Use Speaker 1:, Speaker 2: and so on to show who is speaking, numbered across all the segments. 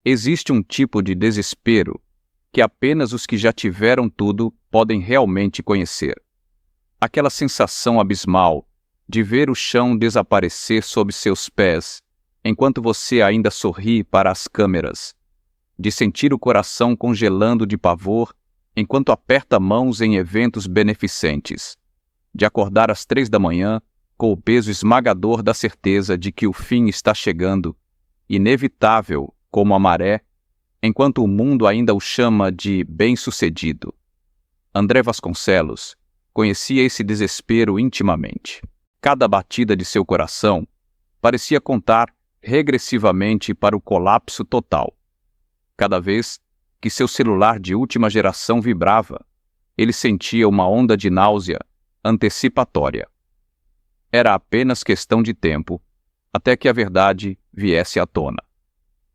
Speaker 1: Existe um tipo de desespero que apenas os que já tiveram tudo podem realmente conhecer. Aquela sensação abismal de ver o chão desaparecer sob seus pés, enquanto você ainda sorri para as câmeras, de sentir o coração congelando de pavor enquanto aperta mãos em eventos beneficentes, de acordar às 3 da manhã com o peso esmagador da certeza de que o fim está chegando, inevitável como a maré, enquanto o mundo ainda o chama de bem-sucedido. André Vasconcelos conhecia esse desespero intimamente. Cada batida de seu coração parecia contar regressivamente para o colapso total. Cada vez que seu celular de última geração vibrava, ele sentia uma onda de náusea antecipatória. Era apenas questão de tempo até que a verdade viesse à tona.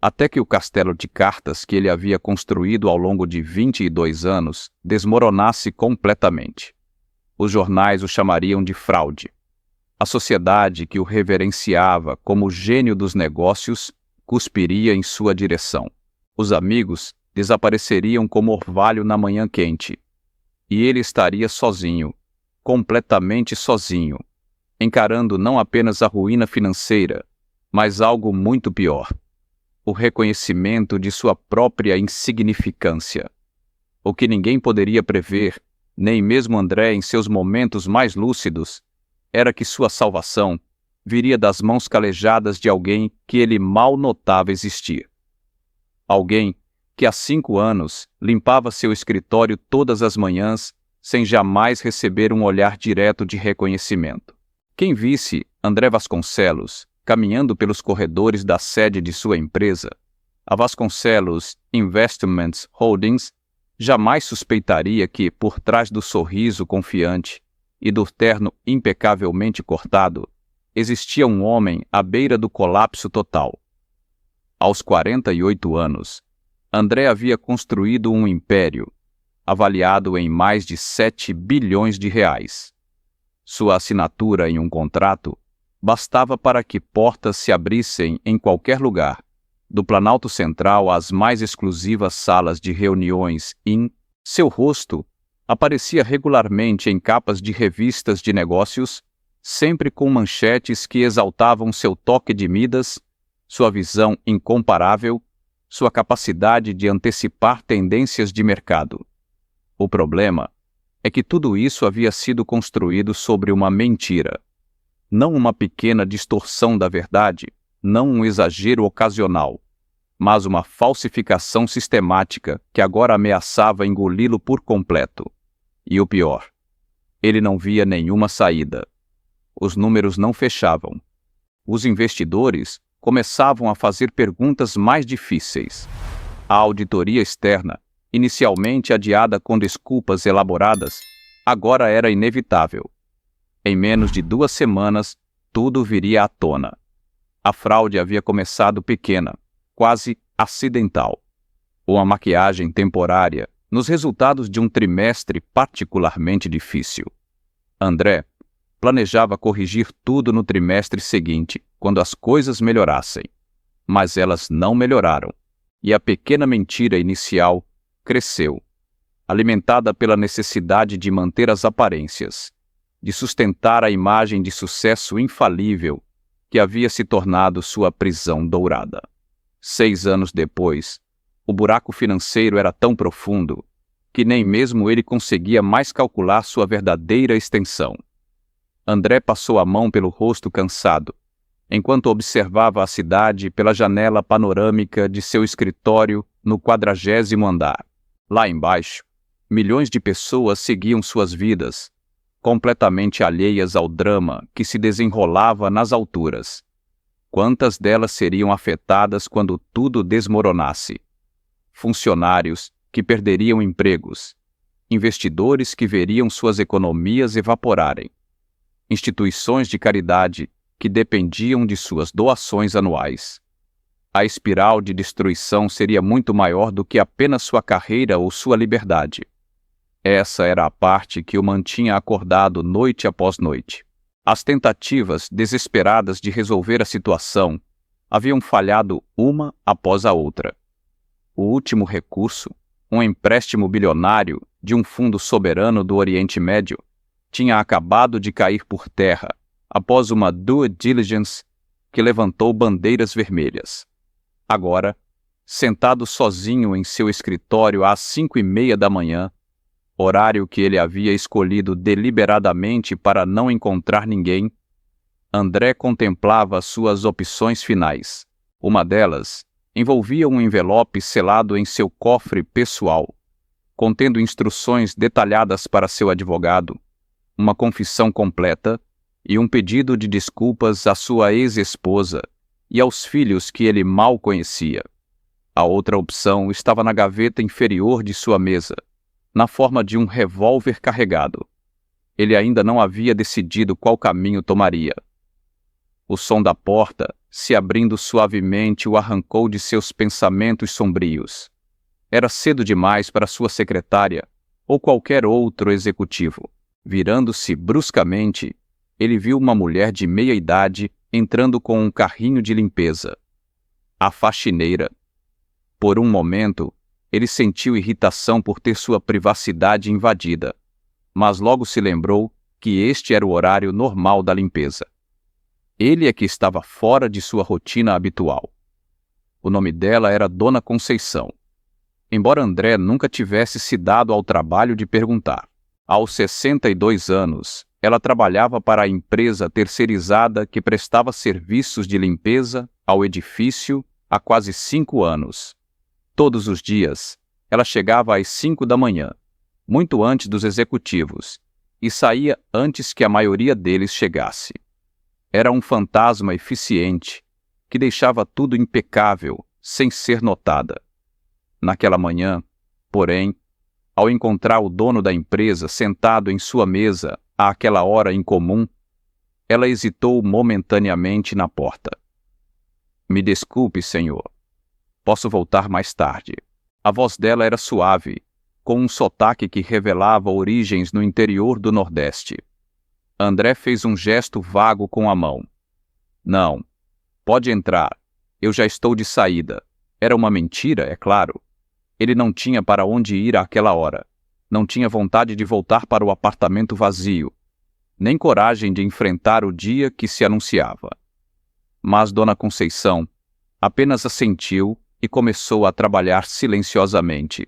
Speaker 1: Até que o castelo de cartas que ele havia construído ao longo de 22 anos desmoronasse completamente. Os jornais o chamariam de fraude. A sociedade que o reverenciava como o gênio dos negócios cuspiria em sua direção. Os amigos desapareceriam como orvalho na manhã quente. E ele estaria sozinho, completamente sozinho, encarando não apenas a ruína financeira, mas algo muito pior: o reconhecimento de sua própria insignificância. O que ninguém poderia prever, nem mesmo André em seus momentos mais lúcidos, era que sua salvação viria das mãos calejadas de alguém que ele mal notava existir. Alguém que há 5 anos limpava seu escritório todas as manhãs sem jamais receber um olhar direto de reconhecimento. Quem visse André Vasconcelos caminhando pelos corredores da sede de sua empresa, a Vasconcelos Investments Holdings, jamais suspeitaria que, por trás do sorriso confiante e do terno impecavelmente cortado, existia um homem à beira do colapso total. Aos 48 anos, André havia construído um império, avaliado em mais de 7 bilhões de reais. Sua assinatura em um contrato bastava para que portas se abrissem em qualquer lugar, do Planalto Central às mais exclusivas salas de reuniões. Seu rosto aparecia regularmente em capas de revistas de negócios, sempre com manchetes que exaltavam seu toque de Midas, sua visão incomparável, sua capacidade de antecipar tendências de mercado. O problema é que tudo isso havia sido construído sobre uma mentira. Não uma pequena distorção da verdade, não um exagero ocasional, mas uma falsificação sistemática que agora ameaçava engoli-lo por completo. E o pior, ele não via nenhuma saída. Os números não fechavam. Os investidores começavam a fazer perguntas mais difíceis. A auditoria externa, inicialmente adiada com desculpas elaboradas, agora era inevitável. Em menos de 2 semanas, tudo viria à tona. A fraude havia começado pequena, quase acidental. Uma maquiagem temporária nos resultados de um trimestre particularmente difícil. André planejava corrigir tudo no trimestre seguinte, quando as coisas melhorassem. Mas elas não melhoraram, e a pequena mentira inicial cresceu, alimentada pela necessidade de manter as aparências, de sustentar a imagem de sucesso infalível que havia se tornado sua prisão dourada. 6 anos depois, o buraco financeiro era tão profundo que nem mesmo ele conseguia mais calcular sua verdadeira extensão. André passou a mão pelo rosto cansado, enquanto observava a cidade pela janela panorâmica de seu escritório no 40º andar. Lá embaixo, milhões de pessoas seguiam suas vidas, completamente alheias ao drama que se desenrolava nas alturas. Quantas delas seriam afetadas quando tudo desmoronasse? Funcionários que perderiam empregos, investidores que veriam suas economias evaporarem, instituições de caridade que dependiam de suas doações anuais. A espiral de destruição seria muito maior do que apenas sua carreira ou sua liberdade. Essa era a parte que o mantinha acordado noite após noite. As tentativas desesperadas de resolver a situação haviam falhado uma após a outra. o último recurso, um empréstimo bilionário de um fundo soberano do Oriente Médio, tinha acabado de cair por terra após uma due diligence que levantou bandeiras vermelhas. Agora, sentado sozinho em seu escritório às 5:30 da manhã, horário que ele havia escolhido deliberadamente para não encontrar ninguém, André contemplava suas opções finais. Uma delas envolvia um envelope selado em seu cofre pessoal, contendo instruções detalhadas para seu advogado, uma confissão completa e um pedido de desculpas à sua ex-esposa e aos filhos que ele mal conhecia. A outra opção estava na gaveta inferior de sua mesa, na forma de um revólver carregado. Ele ainda não havia decidido qual caminho tomaria. O som da porta, se abrindo suavemente, o arrancou de seus pensamentos sombrios. Era cedo demais para sua secretária ou qualquer outro executivo. Virando-se bruscamente, ele viu uma mulher de meia-idade entrando com um carrinho de limpeza. A faxineira. Por um momento, ele sentiu irritação por ter sua privacidade invadida, mas logo se lembrou que este era o horário normal da limpeza. Ele é que estava fora de sua rotina habitual. O nome dela era Dona Conceição. Embora André nunca tivesse se dado ao trabalho de perguntar. Aos 62 anos, ela trabalhava para a empresa terceirizada que prestava serviços de limpeza ao edifício há quase 5 anos. Todos os dias, ela chegava às 5 da manhã, muito antes dos executivos, e saía antes que a maioria deles chegasse. Era um fantasma eficiente, que deixava tudo impecável, sem ser notada. Naquela manhã, porém, ao encontrar o dono da empresa sentado em sua mesa àquela hora incomum, ela hesitou momentaneamente na porta. "Me desculpe, senhor. Posso voltar mais tarde." A voz dela era suave, com um sotaque que revelava origens no interior do Nordeste. André fez um gesto vago com a mão. "Não. Pode entrar. Eu já estou de saída." Era uma mentira, é claro. Ele não tinha para onde ir àquela hora. Não tinha vontade de voltar para o apartamento vazio, nem coragem de enfrentar o dia que se anunciava. Mas Dona Conceição apenas assentiu e começou a trabalhar silenciosamente,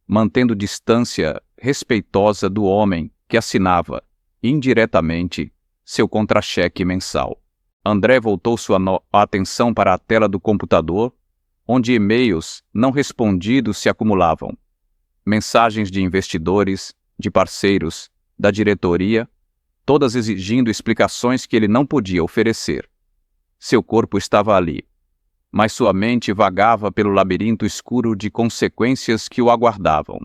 Speaker 1: mantendo distância respeitosa do homem que assinava, indiretamente, seu contra-cheque mensal. André voltou sua atenção para a tela do computador, onde e-mails não respondidos se acumulavam. Mensagens de investidores, de parceiros, da diretoria, todas exigindo explicações que ele não podia oferecer. Seu corpo estava ali, mas sua mente vagava pelo labirinto escuro de consequências que o aguardavam.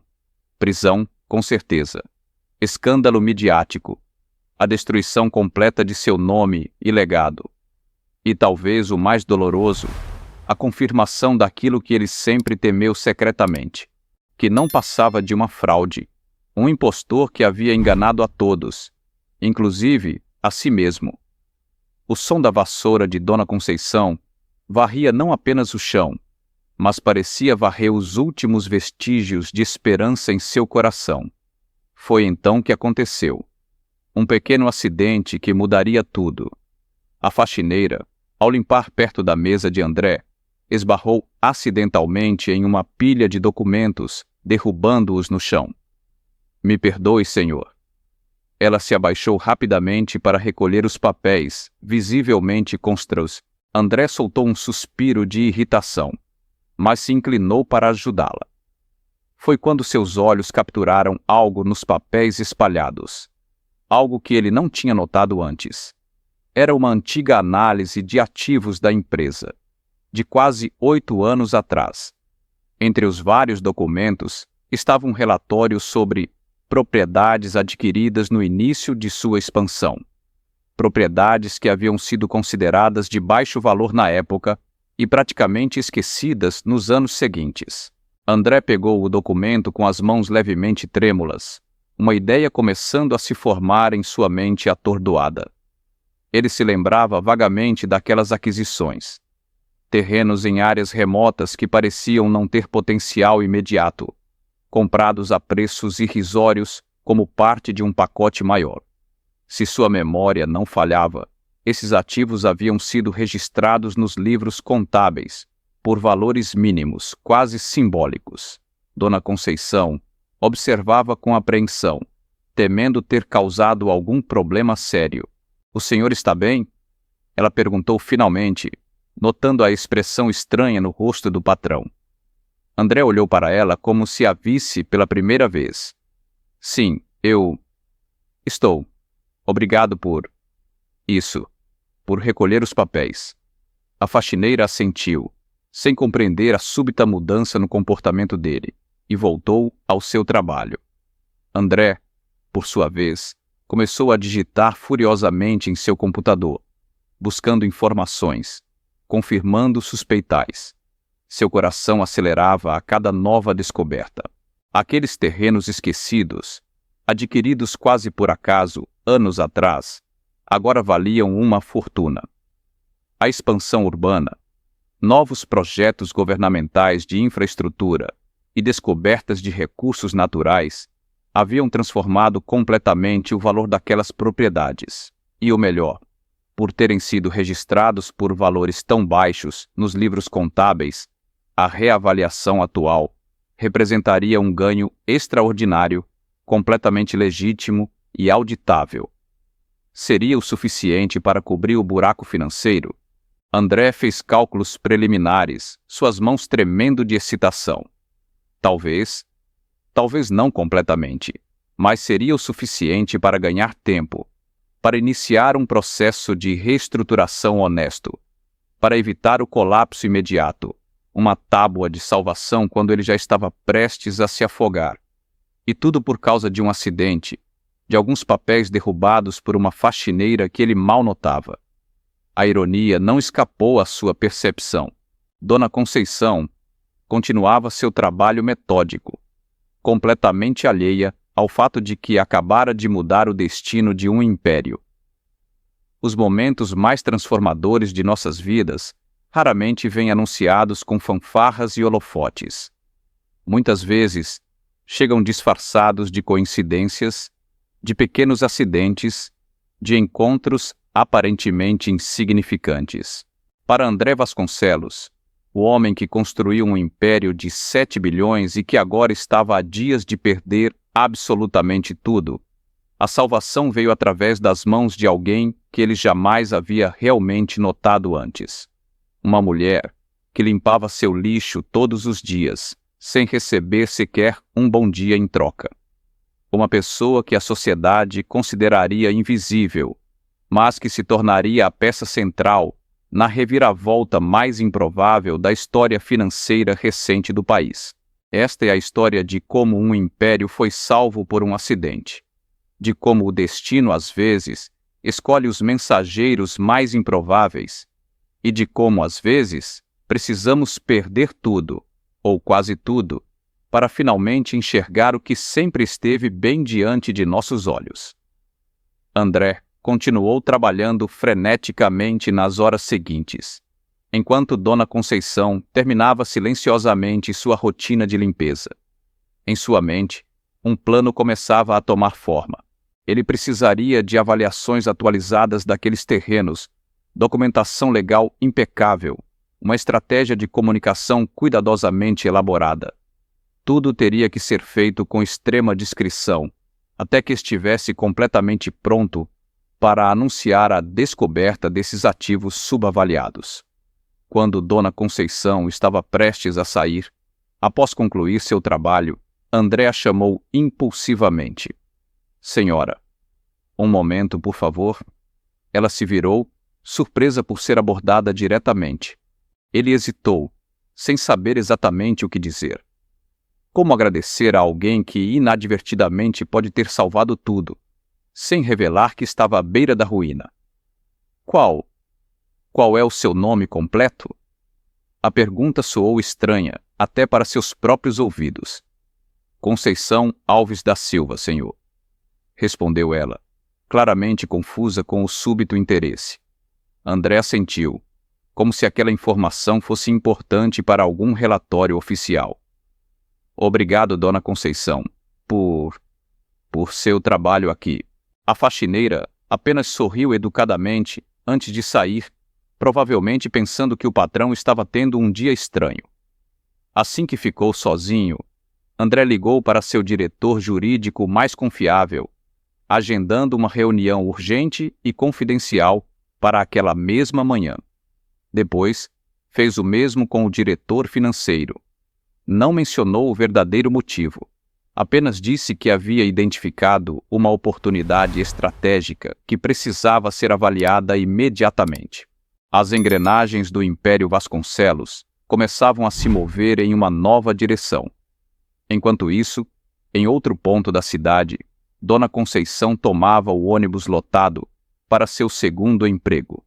Speaker 1: Prisão, com certeza. Escândalo midiático. A destruição completa de seu nome e legado. E talvez o mais doloroso, a confirmação daquilo que ele sempre temeu secretamente, que não passava de uma fraude, um impostor que havia enganado a todos, inclusive a si mesmo. O som da vassoura de Dona Conceição varria não apenas o chão, mas parecia varrer os últimos vestígios de esperança em seu coração. Foi então que aconteceu. Um pequeno acidente que mudaria tudo. A faxineira, ao limpar perto da mesa de André, esbarrou acidentalmente em uma pilha de documentos, derrubando-os no chão. "Me perdoe, senhor." Ela se abaixou rapidamente para recolher os papéis, visivelmente constrangidos. André soltou um suspiro de irritação, mas se inclinou para ajudá-la. Foi quando seus olhos capturaram algo nos papéis espalhados, algo que ele não tinha notado antes. Era uma antiga análise de ativos da empresa, de quase 8 anos atrás. Entre os vários documentos estava um relatório sobre propriedades adquiridas no início de sua expansão. Propriedades que haviam sido consideradas de baixo valor na época e praticamente esquecidas nos anos seguintes. André pegou o documento com as mãos levemente trêmulas, uma ideia começando a se formar em sua mente atordoada. Ele se lembrava vagamente daquelas aquisições. terrenos em áreas remotas que pareciam não ter potencial imediato, comprados a preços irrisórios como parte de um pacote maior. Se sua memória não falhava, esses ativos haviam sido registrados nos livros contábeis, por valores mínimos, quase simbólicos. Dona Conceição observava com apreensão, temendo ter causado algum problema sério. "O senhor está bem?" ela perguntou finalmente, notando a expressão estranha no rosto do patrão. André olhou para ela como se a visse pela primeira vez. "Sim, eu estou. Obrigado por recolher os papéis." A faxineira assentiu, sem compreender a súbita mudança no comportamento dele, e voltou ao seu trabalho. André, por sua vez, começou a digitar furiosamente em seu computador, buscando informações, confirmando suspeitais. Seu coração acelerava a cada nova descoberta. Aqueles terrenos esquecidos, adquiridos quase por acaso anos atrás, agora valiam uma fortuna. A expansão urbana, novos projetos governamentais de infraestrutura e descobertas de recursos naturais haviam transformado completamente o valor daquelas propriedades. E o melhor, por terem sido registrados por valores tão baixos nos livros contábeis, a reavaliação atual representaria um ganho extraordinário, completamente legítimo e auditável. Seria o suficiente para cobrir o buraco financeiro? André fez cálculos preliminares, suas mãos tremendo de excitação. Talvez não completamente, mas seria o suficiente para ganhar tempo, para iniciar um processo de reestruturação honesto, para evitar o colapso imediato, uma tábua de salvação quando ele já estava prestes a se afogar. E tudo por causa de um acidente, de alguns papéis derrubados por uma faxineira que ele mal notava. A ironia não escapou à sua percepção. Dona Conceição continuava seu trabalho metódico, completamente alheia ao fato de que acabara de mudar o destino de um império. Os momentos mais transformadores de nossas vidas raramente vêm anunciados com fanfarras e holofotes. Muitas vezes, chegam disfarçados de coincidências, de pequenos acidentes, de encontros aparentemente insignificantes. Para André Vasconcelos, o homem que construiu um império de 7 bilhões e que agora estava a dias de perder absolutamente tudo, a salvação veio através das mãos de alguém que ele jamais havia realmente notado antes. Uma mulher que limpava seu lixo todos os dias, sem receber sequer um bom dia em troca. Uma pessoa que a sociedade consideraria invisível, mas que se tornaria a peça central na reviravolta mais improvável da história financeira recente do país. Esta é a história de como um império foi salvo por um acidente, de como o destino, às vezes, escolhe os mensageiros mais improváveis, e de como, às vezes, precisamos perder tudo, ou quase tudo, para finalmente enxergar o que sempre esteve bem diante de nossos olhos. André continuou trabalhando freneticamente nas horas seguintes, enquanto Dona Conceição terminava silenciosamente sua rotina de limpeza. Em sua mente, um plano começava a tomar forma. Ele precisaria de avaliações atualizadas daqueles terrenos, documentação legal impecável, uma estratégia de comunicação cuidadosamente elaborada. Tudo teria que ser feito com extrema discrição, até que estivesse completamente pronto para anunciar a descoberta desses ativos subavaliados. Quando Dona Conceição estava prestes a sair, após concluir seu trabalho, André a chamou impulsivamente. "Senhora, um momento, por favor." Ela se virou, surpresa por ser abordada diretamente. Ele hesitou, sem saber exatamente o que dizer. Como agradecer a alguém que inadvertidamente pode ter salvado tudo, sem revelar que estava à beira da ruína? Qual é o seu nome completo? A pergunta soou estranha, até para seus próprios ouvidos. "Conceição Alves da Silva, senhor," respondeu ela, claramente confusa com o súbito interesse. André assentiu, como se aquela informação fosse importante para algum relatório oficial. Obrigado, Dona Conceição, por seu trabalho aqui. A faxineira apenas sorriu educadamente antes de sair, provavelmente pensando que o patrão estava tendo um dia estranho. Assim que ficou sozinho, André ligou para seu diretor jurídico mais confiável, agendando uma reunião urgente e confidencial para aquela mesma manhã. Depois, fez o mesmo com o diretor financeiro. Não mencionou o verdadeiro motivo. Apenas disse que havia identificado uma oportunidade estratégica que precisava ser avaliada imediatamente. As engrenagens do Império Vasconcelos começavam a se mover em uma nova direção. Enquanto isso, em outro ponto da cidade, Dona Conceição tomava o ônibus lotado para seu segundo emprego.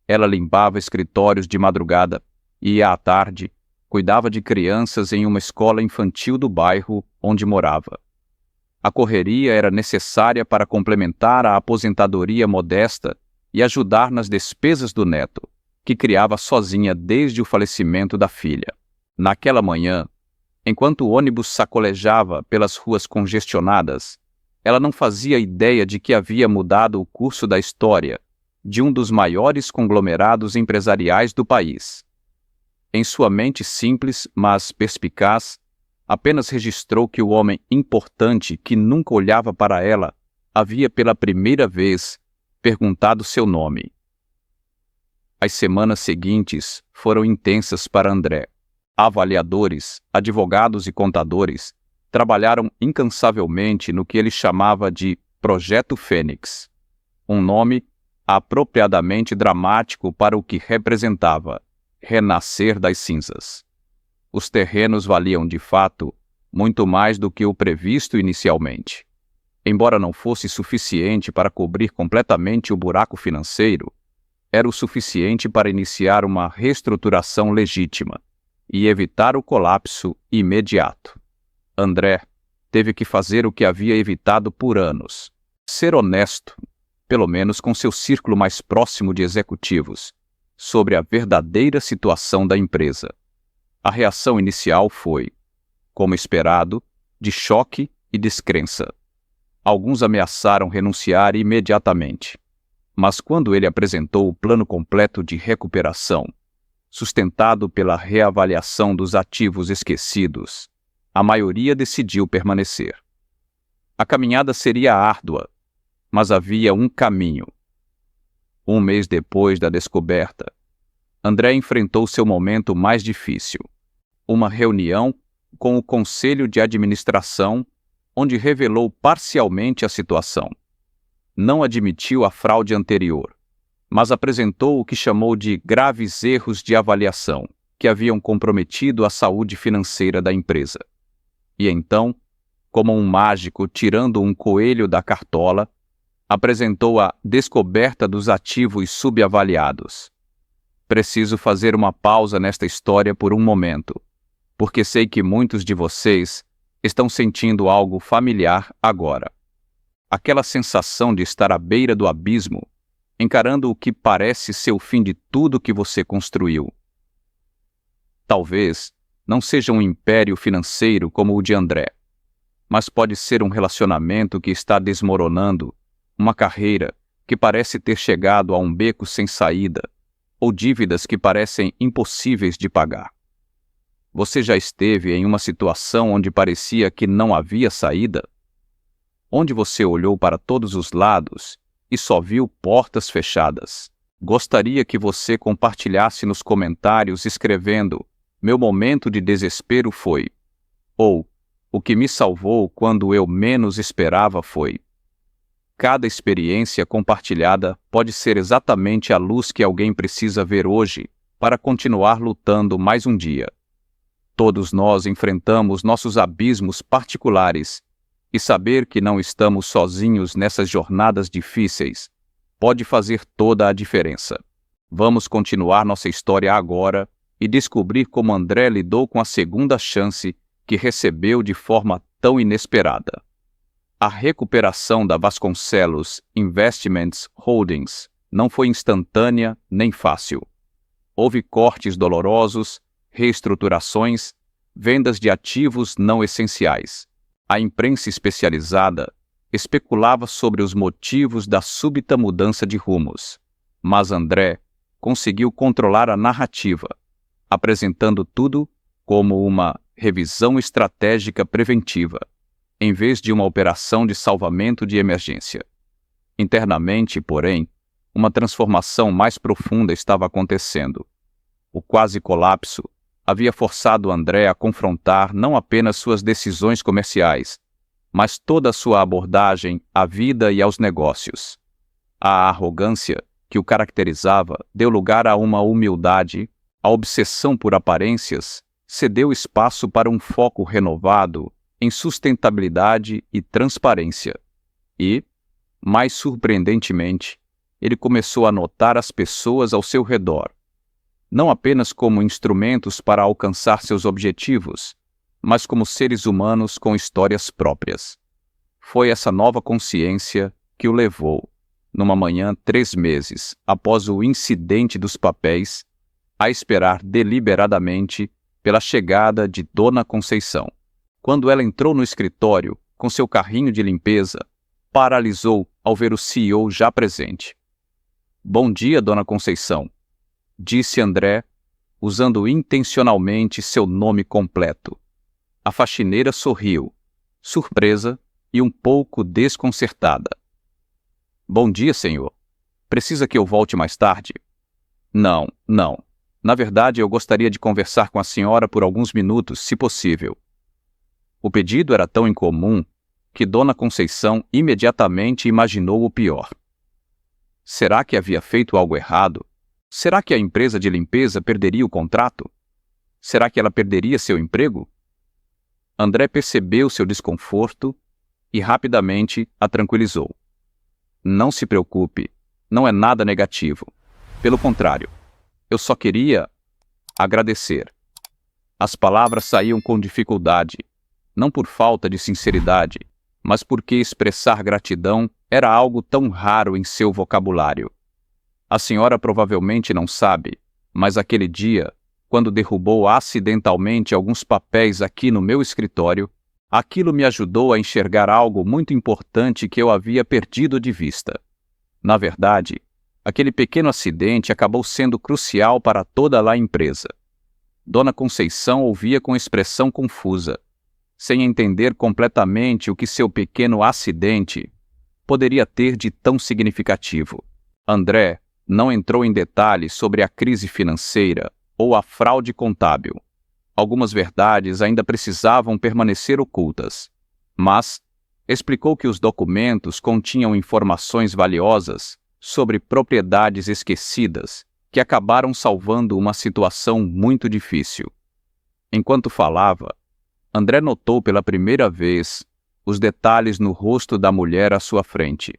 Speaker 1: Ela limpava escritórios de madrugada e, à tarde, cuidava de crianças em uma escola infantil do bairro onde morava. A correria era necessária para complementar a aposentadoria modesta e ajudar nas despesas do neto, que criava sozinha desde o falecimento da filha. Naquela manhã, enquanto o ônibus sacolejava pelas ruas congestionadas, ela não fazia ideia de que havia mudado o curso da história de um dos maiores conglomerados empresariais do país. Em sua mente simples, mas perspicaz, apenas registrou que o homem importante que nunca olhava para ela havia pela primeira vez perguntado seu nome. As semanas seguintes foram intensas para André. Avaliadores, advogados e contadores trabalharam incansavelmente no que ele chamava de Projeto Fênix, um nome apropriadamente dramático para o que representava renascer das cinzas. Os terrenos valiam, de fato, muito mais do que o previsto inicialmente. Embora não fosse suficiente para cobrir completamente o buraco financeiro, era o suficiente para iniciar uma reestruturação legítima e evitar o colapso imediato. André teve que fazer o que havia evitado por anos: ser honesto, pelo menos com seu círculo mais próximo de executivos, sobre a verdadeira situação da empresa. A reação inicial foi, como esperado, de choque e descrença. Alguns ameaçaram renunciar imediatamente. Mas quando ele apresentou o plano completo de recuperação, sustentado pela reavaliação dos ativos esquecidos, a maioria decidiu permanecer. A caminhada seria árdua, mas havia um caminho. Um mês depois da descoberta, André enfrentou seu momento mais difícil. Uma reunião com o Conselho de Administração, onde revelou parcialmente a situação. Não admitiu a fraude anterior, mas apresentou o que chamou de graves erros de avaliação, que haviam comprometido a saúde financeira da empresa. E então, como um mágico tirando um coelho da cartola, apresentou a descoberta dos ativos subavaliados. Preciso fazer uma pausa nesta história por um momento, porque sei que muitos de vocês estão sentindo algo familiar agora. Aquela sensação de estar à beira do abismo, encarando o que parece ser o fim de tudo que você construiu. Talvez não seja um império financeiro como o de André, mas pode ser um relacionamento que está desmoronando, uma carreira que parece ter chegado a um beco sem saída, ou dívidas que parecem impossíveis de pagar. Você já esteve em uma situação onde parecia que não havia saída? Onde você olhou para todos os lados e só viu portas fechadas? Gostaria que você compartilhasse nos comentários escrevendo: "Meu momento de desespero foi", ou "O que me salvou quando eu menos esperava foi". Cada experiência compartilhada pode ser exatamente a luz que alguém precisa ver hoje para continuar lutando mais um dia. Todos nós enfrentamos nossos abismos particulares, e saber que não estamos sozinhos nessas jornadas difíceis pode fazer toda a diferença. Vamos continuar nossa história agora e descobrir como André lidou com a segunda chance que recebeu de forma tão inesperada. A recuperação da Vasconcelos Investments Holdings não foi instantânea nem fácil. Houve cortes dolorosos, reestruturações, vendas de ativos não essenciais. A imprensa especializada especulava sobre os motivos da súbita mudança de rumos. Mas André conseguiu controlar a narrativa, apresentando tudo como uma revisão estratégica preventiva, em vez de uma operação de salvamento de emergência. Internamente, porém, uma transformação mais profunda estava acontecendo. O quase colapso havia forçado André a confrontar não apenas suas decisões comerciais, mas toda a sua abordagem à vida e aos negócios. A arrogância que o caracterizava deu lugar a uma humildade, a obsessão por aparências cedeu espaço para um foco renovado em sustentabilidade e transparência. E, mais surpreendentemente, ele começou a notar as pessoas ao seu redor, não apenas como instrumentos para alcançar seus objetivos, mas como seres humanos com histórias próprias. Foi essa nova consciência que o levou, numa manhã 3 meses após o incidente dos papéis, a esperar deliberadamente pela chegada de Dona Conceição. Quando ela entrou no escritório com seu carrinho de limpeza, paralisou ao ver o CEO já presente. "Bom dia, Dona Conceição", disse André, usando intencionalmente seu nome completo. A faxineira sorriu, surpresa e um pouco desconcertada. "Bom dia, senhor. Precisa que eu volte mais tarde?" Não. Na verdade, eu gostaria de conversar com a senhora por alguns minutos, se possível." O pedido era tão incomum que Dona Conceição imediatamente imaginou o pior. Será que havia feito algo errado? Será que a empresa de limpeza perderia o contrato? Será que ela perderia seu emprego? André percebeu seu desconforto e rapidamente a tranquilizou. "Não se preocupe, não é nada negativo. Pelo contrário, eu só queria agradecer." As palavras saíam com dificuldade, não por falta de sinceridade, mas porque expressar gratidão era algo tão raro em seu vocabulário. "A senhora provavelmente não sabe, mas aquele dia, quando derrubou acidentalmente alguns papéis aqui no meu escritório, aquilo me ajudou a enxergar algo muito importante que eu havia perdido de vista. Na verdade, aquele pequeno acidente acabou sendo crucial para toda a empresa." Dona Conceição ouvia com expressão confusa, sem entender completamente o que seu pequeno acidente poderia ter de tão significativo. André não entrou em detalhes sobre a crise financeira ou a fraude contábil. Algumas verdades ainda precisavam permanecer ocultas, mas explicou que os documentos continham informações valiosas sobre propriedades esquecidas que acabaram salvando uma situação muito difícil. Enquanto falava, André notou pela primeira vez os detalhes no rosto da mulher à sua frente.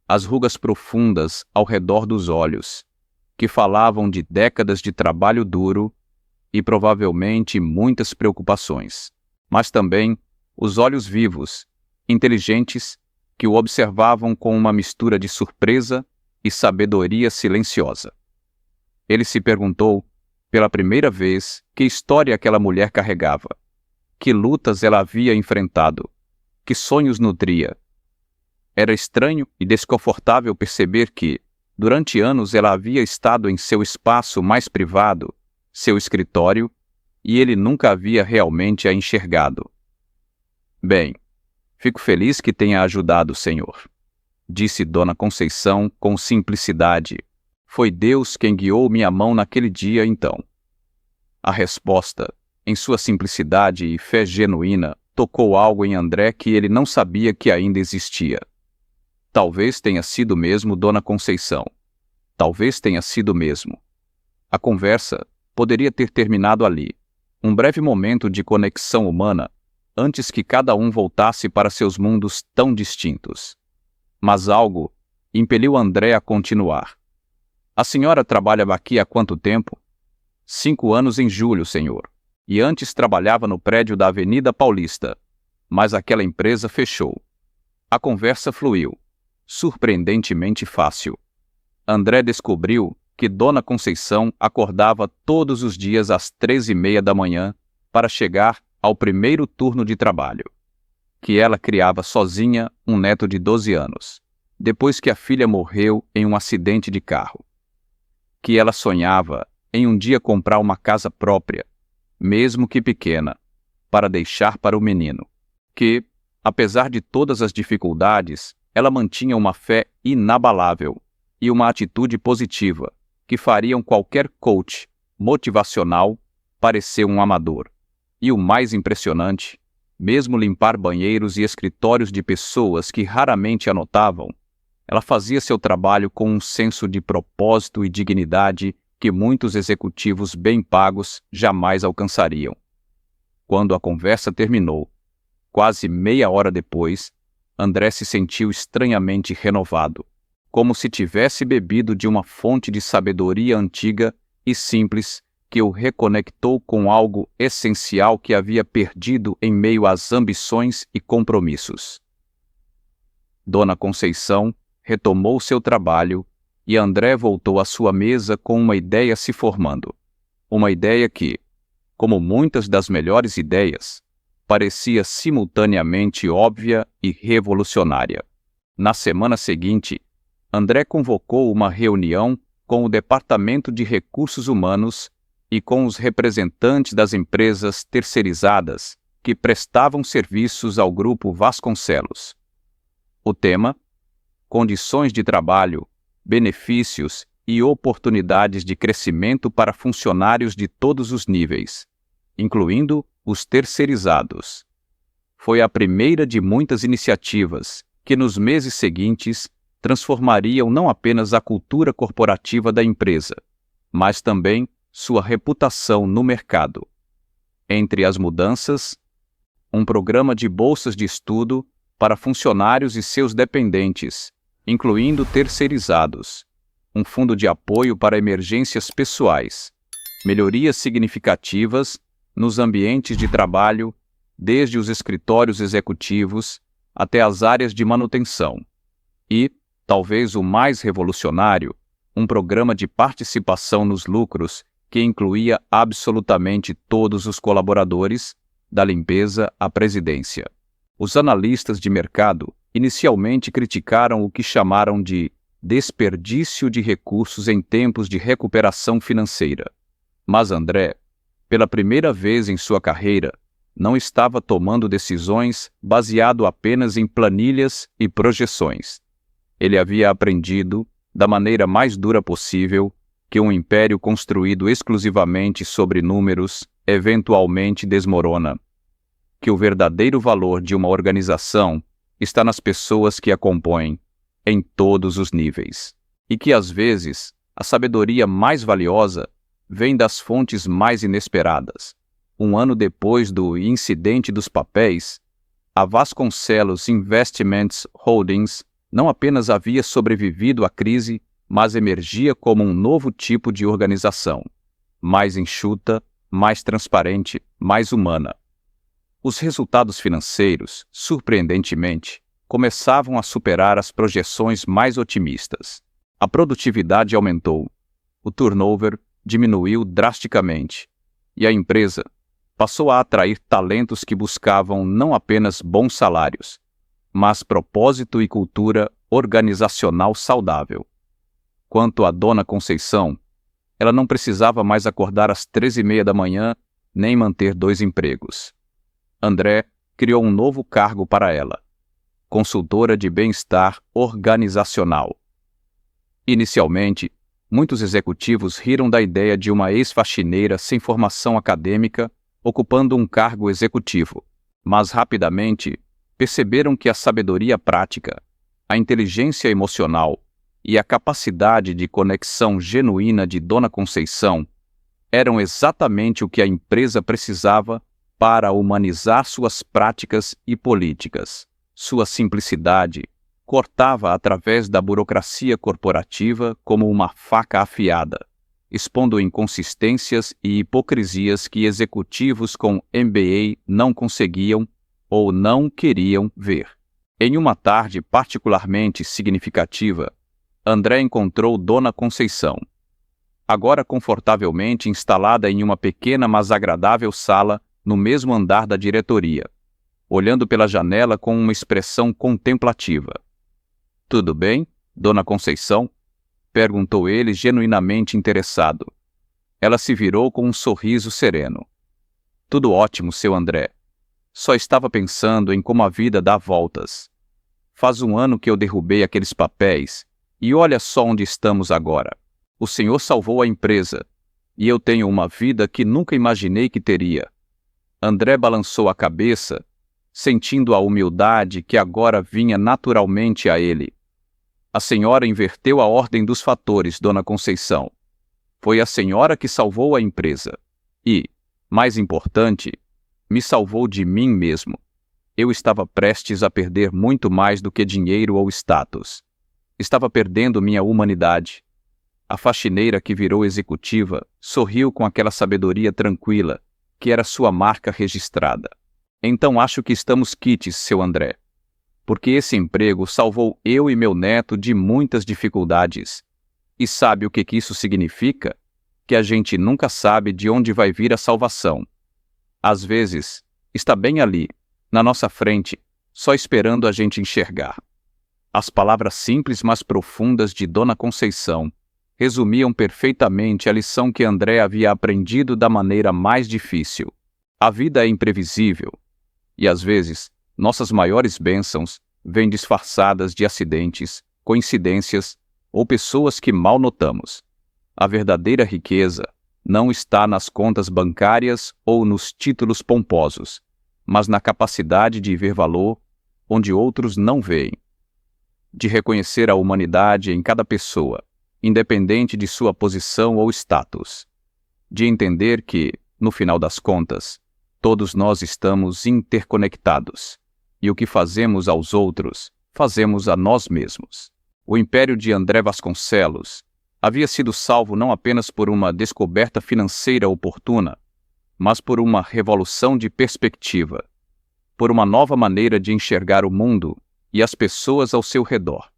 Speaker 1: As rugas profundas ao redor dos olhos, que falavam de décadas de trabalho duro e provavelmente muitas preocupações. Mas também os olhos vivos, inteligentes, que o observavam com uma mistura de surpresa e sabedoria silenciosa. Ele se perguntou, pela primeira vez, que história aquela mulher carregava, que lutas ela havia enfrentado, que sonhos nutria. Era estranho e desconfortável perceber que, durante anos, ela havia estado em seu espaço mais privado, seu escritório, e ele nunca havia realmente a enxergado. "Bem, fico feliz que tenha ajudado o senhor", disse Dona Conceição com simplicidade. "Foi Deus quem guiou minha mão naquele dia, então." A resposta, em sua simplicidade e fé genuína, tocou algo em André que ele não sabia que ainda existia. Talvez tenha sido mesmo Dona Conceição. Talvez tenha sido mesmo. A conversa poderia ter terminado ali, um breve momento de conexão humana, antes que cada um voltasse para seus mundos tão distintos. Mas algo impeliu André a continuar. "A senhora trabalha aqui há quanto tempo?" 5 anos em julho, senhor. E antes trabalhava no prédio da Avenida Paulista, mas aquela empresa fechou." A conversa fluiu, surpreendentemente fácil. André descobriu que Dona Conceição acordava todos os dias às 3h30 da manhã para chegar ao primeiro turno de trabalho, que ela criava sozinha um neto de 12 anos, depois que a filha morreu em um acidente de carro, que ela sonhava em um dia comprar uma casa própria, mesmo que pequena, para deixar para o menino, que, apesar de todas as dificuldades, ela mantinha uma fé inabalável e uma atitude positiva que fariam qualquer coach motivacional parecer um amador. E o mais impressionante, mesmo limpar banheiros e escritórios de pessoas que raramente anotavam, ela fazia seu trabalho com um senso de propósito e dignidade que muitos executivos bem pagos jamais alcançariam. Quando a conversa terminou, quase meia hora depois, André se sentiu estranhamente renovado, como se tivesse bebido de uma fonte de sabedoria antiga e simples que o reconectou com algo essencial que havia perdido em meio às ambições e compromissos. Dona Conceição retomou seu trabalho e André voltou à sua mesa com uma ideia se formando. Uma ideia que, como muitas das melhores ideias, parecia simultaneamente óbvia e revolucionária. Na semana seguinte, André convocou uma reunião com o Departamento de Recursos Humanos e com os representantes das empresas terceirizadas que prestavam serviços ao Grupo Vasconcelos. O tema: condições de trabalho, benefícios e oportunidades de crescimento para funcionários de todos os níveis, incluindo os terceirizados. Foi a primeira de muitas iniciativas que, nos meses seguintes, transformariam não apenas a cultura corporativa da empresa, mas também sua reputação no mercado. Entre as mudanças, um programa de bolsas de estudo para funcionários e seus dependentes, incluindo terceirizados, um fundo de apoio para emergências pessoais, melhorias significativas nos ambientes de trabalho, desde os escritórios executivos até as áreas de manutenção, e, talvez o mais revolucionário, um programa de participação nos lucros que incluía absolutamente todos os colaboradores, da limpeza à presidência. Os analistas de mercado inicialmente criticaram o que chamaram de desperdício de recursos em tempos de recuperação financeira. Mas André, pela primeira vez em sua carreira, não estava tomando decisões baseado apenas em planilhas e projeções. Ele havia aprendido, da maneira mais dura possível, que um império construído exclusivamente sobre números eventualmente desmorona, que o verdadeiro valor de uma organização está nas pessoas que a compõem, em todos os níveis, e que às vezes a sabedoria mais valiosa vem das fontes mais inesperadas. Um ano depois do incidente dos papéis, a Vasconcelos Investments Holdings não apenas havia sobrevivido à crise, mas emergia como um novo tipo de organização, mais enxuta, mais transparente, mais humana. Os resultados financeiros, surpreendentemente, começavam a superar as projeções mais otimistas. A produtividade aumentou, o turnover diminuiu drasticamente, e a empresa passou a atrair talentos que buscavam não apenas bons salários, mas propósito e cultura organizacional saudável. Quanto à Dona Conceição, ela não precisava mais acordar às 3h30 da manhã, nem manter 2 empregos. André criou um novo cargo para ela: consultora de bem-estar organizacional. Inicialmente, muitos executivos riram da ideia de uma ex-faxineira sem formação acadêmica ocupando um cargo executivo, mas rapidamente perceberam que a sabedoria prática, a inteligência emocional e a capacidade de conexão genuína de Dona Conceição eram exatamente o que a empresa precisava para humanizar suas práticas e políticas. Sua simplicidade cortava através da burocracia corporativa como uma faca afiada, expondo inconsistências e hipocrisias que executivos com MBA não conseguiam ou não queriam ver. Em uma tarde particularmente significativa, André encontrou Dona Conceição, agora confortavelmente instalada em uma pequena mas agradável sala no mesmo andar da diretoria, olhando pela janela com uma expressão contemplativa. "Tudo bem, Dona Conceição?" perguntou ele, genuinamente interessado. Ela se virou com um sorriso sereno. "Tudo ótimo, seu André. Só estava pensando em como a vida dá voltas. Faz um ano que eu derrubei aqueles papéis, e olha só onde estamos agora. O senhor salvou a empresa, e eu tenho uma vida que nunca imaginei que teria." André balançou a cabeça, sentindo a humildade que agora vinha naturalmente a ele. "A senhora inverteu a ordem dos fatores, Dona Conceição. Foi a senhora que salvou a empresa. E, mais importante, me salvou de mim mesmo. Eu estava prestes a perder muito mais do que dinheiro ou status. Estava perdendo minha humanidade." A faxineira que virou executiva sorriu com aquela sabedoria tranquila, que era sua marca registrada. "Então acho que estamos quites, seu André. Porque esse emprego salvou eu e meu neto de muitas dificuldades. E sabe o que isso significa? Que a gente nunca sabe de onde vai vir a salvação. Às vezes, está bem ali, na nossa frente, só esperando a gente enxergar." As palavras simples mas profundas de Dona Conceição resumiam perfeitamente a lição que André havia aprendido da maneira mais difícil. A vida é imprevisível, e às vezes, nossas maiores bênçãos vêm disfarçadas de acidentes, coincidências ou pessoas que mal notamos. A verdadeira riqueza não está nas contas bancárias ou nos títulos pomposos, mas na capacidade de ver valor onde outros não veem. De reconhecer a humanidade em cada pessoa, independente de sua posição ou status. De entender que, no final das contas, todos nós estamos interconectados, e o que fazemos aos outros, fazemos a nós mesmos. O império de André Vasconcelos havia sido salvo não apenas por uma descoberta financeira oportuna, mas por uma revolução de perspectiva, por uma nova maneira de enxergar o mundo e as pessoas ao seu redor,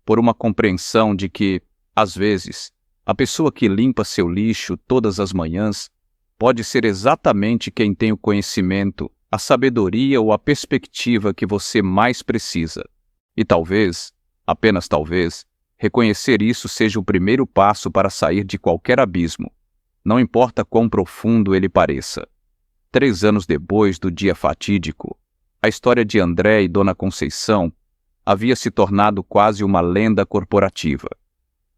Speaker 1: por uma compreensão de que, às vezes, a pessoa que limpa seu lixo todas as manhãs pode ser exatamente quem tem o conhecimento, a sabedoria ou a perspectiva que você mais precisa. E talvez, apenas talvez, reconhecer isso seja o primeiro passo para sair de qualquer abismo, não importa quão profundo ele pareça. 3 anos depois do dia fatídico, a história de André e Dona Conceição havia se tornado quase uma lenda corporativa.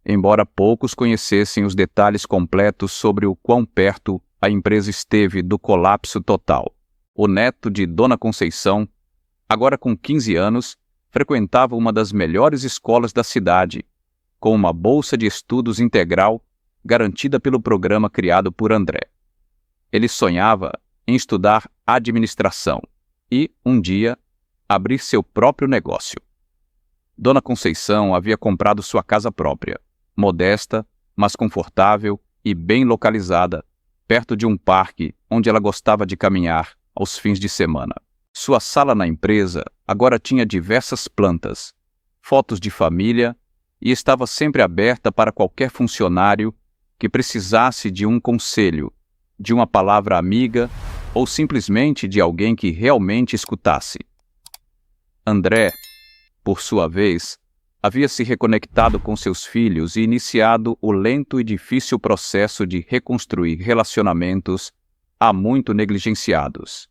Speaker 1: Embora poucos conhecessem os detalhes completos sobre o quão perto a empresa esteve do colapso total, o neto de Dona Conceição, agora com 15 anos, frequentava uma das melhores escolas da cidade, com uma bolsa de estudos integral garantida pelo programa criado por André. Ele sonhava em estudar administração e, um dia, abrir seu próprio negócio. Dona Conceição havia comprado sua casa própria, modesta, mas confortável e bem localizada, perto de um parque onde ela gostava de caminhar aos fins de semana. Sua sala na empresa agora tinha diversas plantas, fotos de família e estava sempre aberta para qualquer funcionário que precisasse de um conselho, de uma palavra amiga ou simplesmente de alguém que realmente escutasse. André, por sua vez, havia se reconectado com seus filhos e iniciado o lento e difícil processo de reconstruir relacionamentos há muito negligenciados.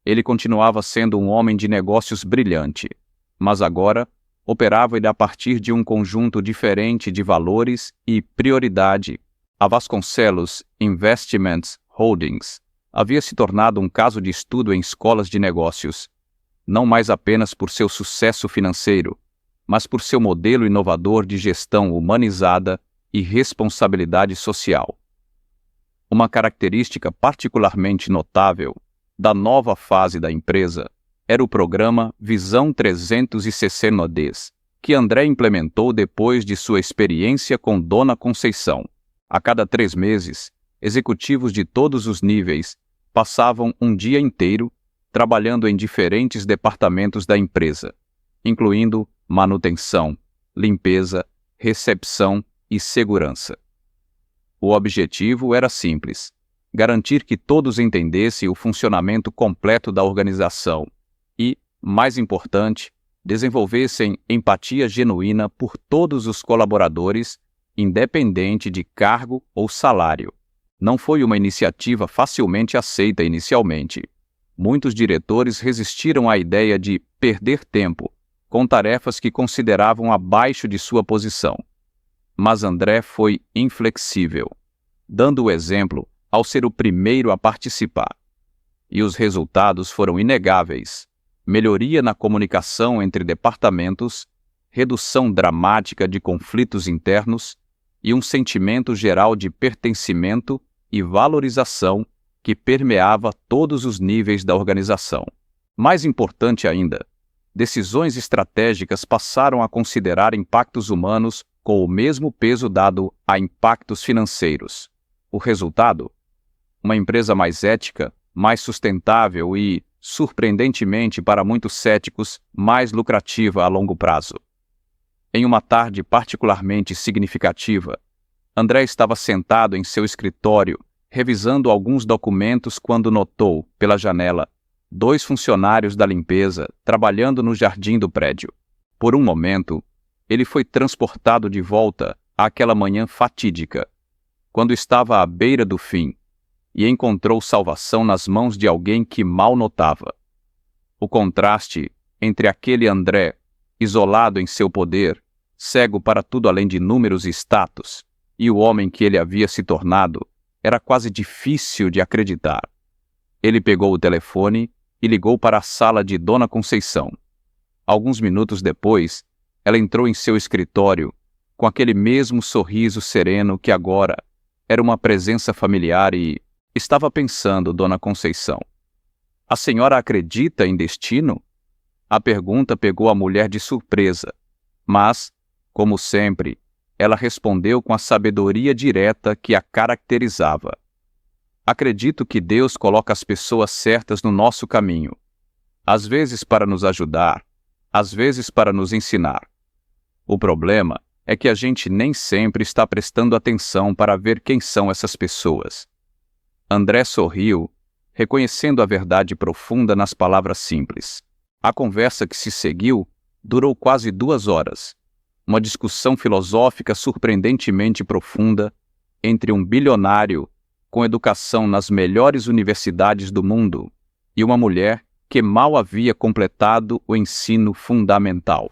Speaker 1: Ele continuava sendo um homem de negócios brilhante, mas agora operava a partir de um conjunto diferente de valores e prioridade. A Vasconcelos Investments Holdings havia se tornado um caso de estudo em escolas de negócios, não mais apenas por seu sucesso financeiro, mas por seu modelo inovador de gestão humanizada e responsabilidade social. Uma característica particularmente notável da nova fase da empresa era o programa Visão 360, que André implementou depois de sua experiência com Dona Conceição. A cada 3 meses, executivos de todos os níveis passavam um dia inteiro trabalhando em diferentes departamentos da empresa, incluindo manutenção, limpeza, recepção e segurança. O objetivo era simples: garantir que todos entendessem o funcionamento completo da organização e, mais importante, desenvolvessem empatia genuína por todos os colaboradores, independente de cargo ou salário. Não foi uma iniciativa facilmente aceita inicialmente. Muitos diretores resistiram à ideia de perder tempo com tarefas que consideravam abaixo de sua posição. Mas André foi inflexível, dando o exemplo ao ser o primeiro a participar. E os resultados foram inegáveis: melhoria na comunicação entre departamentos, redução dramática de conflitos internos e um sentimento geral de pertencimento e valorização que permeava todos os níveis da organização. Mais importante ainda, decisões estratégicas passaram a considerar impactos humanos com o mesmo peso dado a impactos financeiros. O resultado? Uma empresa mais ética, mais sustentável e, surpreendentemente para muitos céticos, mais lucrativa a longo prazo. Em uma tarde particularmente significativa, André estava sentado em seu escritório, revisando alguns documentos quando notou, pela janela, 2 funcionários da limpeza trabalhando no jardim do prédio. Por um momento, ele foi transportado de volta àquela manhã fatídica, quando estava à beira do fim, e encontrou salvação nas mãos de alguém que mal notava. O contraste entre aquele André, isolado em seu poder, cego para tudo além de números e status, e o homem que ele havia se tornado, era quase difícil de acreditar. Ele pegou o telefone e ligou para a sala de Dona Conceição. Alguns minutos depois, ela entrou em seu escritório com aquele mesmo sorriso sereno que agora era uma presença familiar e estava pensando: Dona Conceição, a senhora acredita em destino? A pergunta pegou a mulher de surpresa, mas, como sempre, ela respondeu com a sabedoria direta que a caracterizava. Acredito que Deus coloca as pessoas certas no nosso caminho, às vezes para nos ajudar, às vezes para nos ensinar. O problema é que a gente nem sempre está prestando atenção para ver quem são essas pessoas. André sorriu, reconhecendo a verdade profunda nas palavras simples. A conversa que se seguiu durou quase 2 horas. Uma discussão filosófica surpreendentemente profunda entre um bilionário com educação nas melhores universidades do mundo e uma mulher que mal havia completado o ensino fundamental.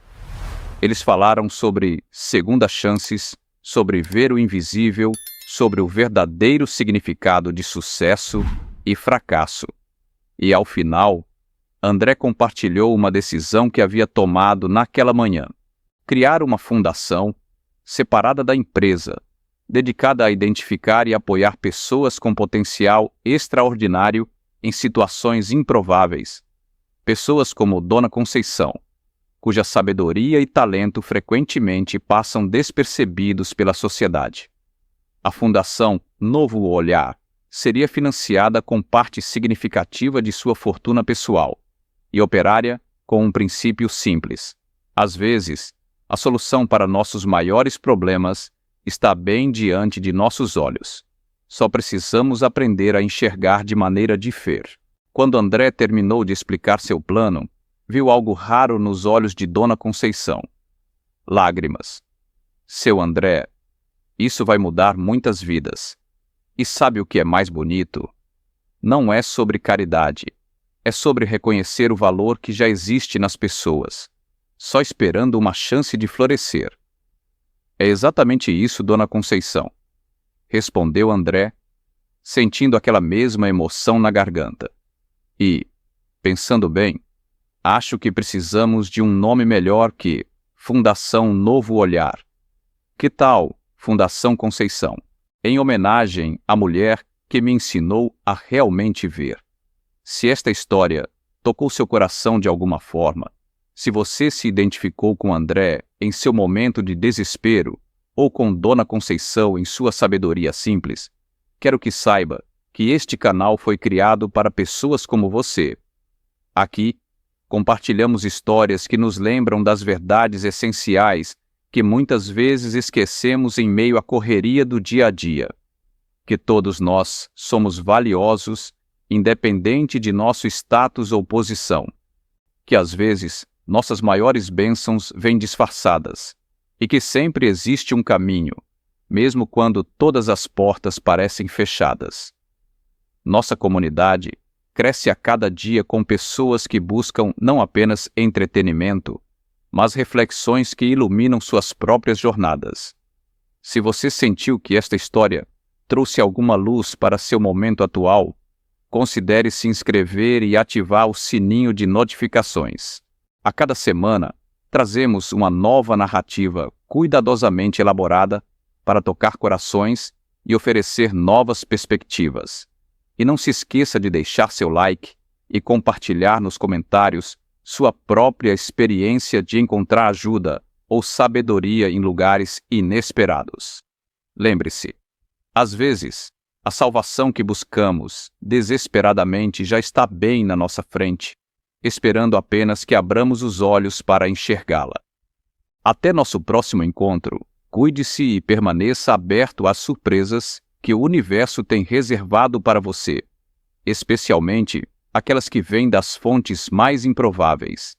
Speaker 1: Eles falaram sobre segundas chances, sobre ver o invisível, sobre o verdadeiro significado de sucesso e fracasso. E, ao final, André compartilhou uma decisão que havia tomado naquela manhã: criar uma fundação separada da empresa, dedicada a identificar e apoiar pessoas com potencial extraordinário em situações improváveis. Pessoas como Dona Conceição, cuja sabedoria e talento frequentemente passam despercebidos pela sociedade. A Fundação Novo Olhar seria financiada com parte significativa de sua fortuna pessoal e operária com um princípio simples: às vezes, a solução para nossos maiores problemas está bem diante de nossos olhos. Só precisamos aprender a enxergar de maneira diferente. Quando André terminou de explicar seu plano, viu algo raro nos olhos de Dona Conceição: lágrimas. Seu André, isso vai mudar muitas vidas. E sabe o que é mais bonito? Não é sobre caridade. É sobre reconhecer o valor que já existe nas pessoas, só esperando uma chance de florescer. É exatamente isso, Dona Conceição, respondeu André, sentindo aquela mesma emoção na garganta. E, pensando bem, acho que precisamos de um nome melhor que Fundação Novo Olhar. Que tal Fundação Conceição? Em homenagem à mulher que me ensinou a realmente ver. Se esta história tocou seu coração de alguma forma, se você se identificou com André em seu momento de desespero ou com Dona Conceição em sua sabedoria simples, quero que saiba que este canal foi criado para pessoas como você. Aqui, compartilhamos histórias que nos lembram das verdades essenciais que muitas vezes esquecemos em meio à correria do dia a dia. que todos nós somos valiosos, independente de nosso status ou posição, que às vezes nossas maiores bênçãos vêm disfarçadas, e que sempre existe um caminho, mesmo quando todas as portas parecem fechadas. Nossa comunidade cresce a cada dia com pessoas que buscam não apenas entretenimento, mas reflexões que iluminam suas próprias jornadas. Se você sentiu que esta história trouxe alguma luz para seu momento atual, considere se inscrever e ativar o sininho de notificações. A cada semana, trazemos uma nova narrativa cuidadosamente elaborada para tocar corações e oferecer novas perspectivas. E não se esqueça de deixar seu like e compartilhar nos comentários sua própria experiência de encontrar ajuda ou sabedoria em lugares inesperados. Lembre-se, às vezes, a salvação que buscamos desesperadamente já está bem na nossa frente, esperando apenas que abramos os olhos para enxergá-la. Até nosso próximo encontro, cuide-se e permaneça aberto às surpresas que o universo tem reservado para você, especialmente aquelas que vêm das fontes mais improváveis.